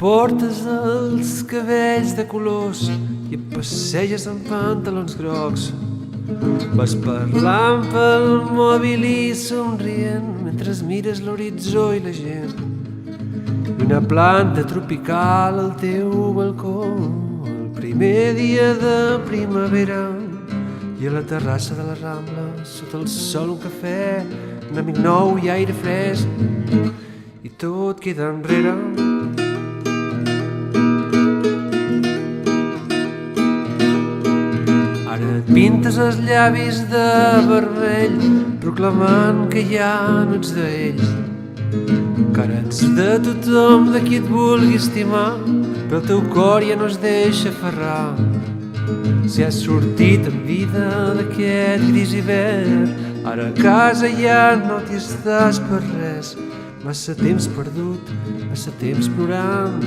portes els cabells de colors i et passeges amb pantalons grocs. Vas parlant pel mòbil i somrient mentre mires l'horitzó i la gent. I una planta tropical al teu balcó el primer dia de primavera. I a la terrassa de la Rambla, sota el sol, un cafè, un amic nou i aire fresc. I tot queda enrere. Ara et pintes els llavis de vermell, proclamant que ja no ets d'ell. Que ara ets de tothom de qui et vulgui estimar, però el teu cor ja no es deixa aferrar. Si has sortit en vida d'aquest gris hivern, ara a casa ja no t'hi estàs per res. Massa temps perdut, massa temps plorant,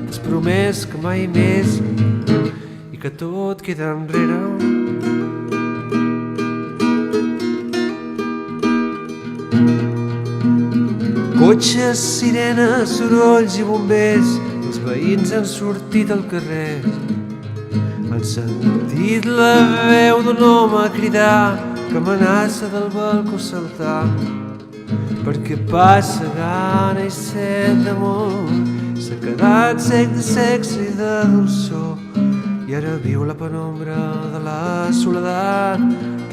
t'has promès que mai més i que tot queda enrere. Cotxes, sirenes, sorolls i bombers, els veïns han sortit al carrer. Han sentit la veu d'un home cridar que amenaça del balcó saltar. Perquè passa gana i set d'amor, s'ha quedat sec de sexe i de dolçor. I ara viu la penombra de la soledat,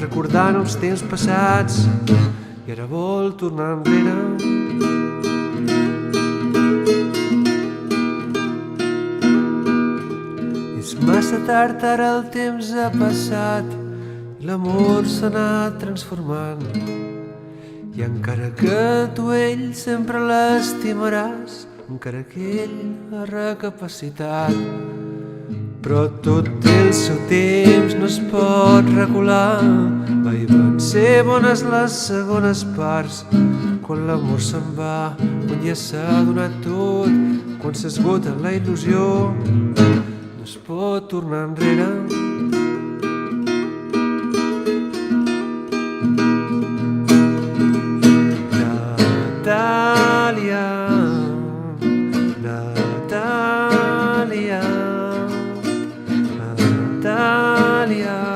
recordant els temps passats, i ara vol tornar enrere. És massa tard, ara el temps ha passat i l'amor s'ha anat transformant. I encara que tu ell sempre l'estimaràs, encara que ell ha recapacitat, però tot té el seu temps, no es pot recular. Mai van ser bones les segones parts, quan l'amor se'n va, quan ja s'ha donat tot, quan s'esgota la il·lusió, no es pot tornar enrere. Natàlia, Natàlia, Natàlia.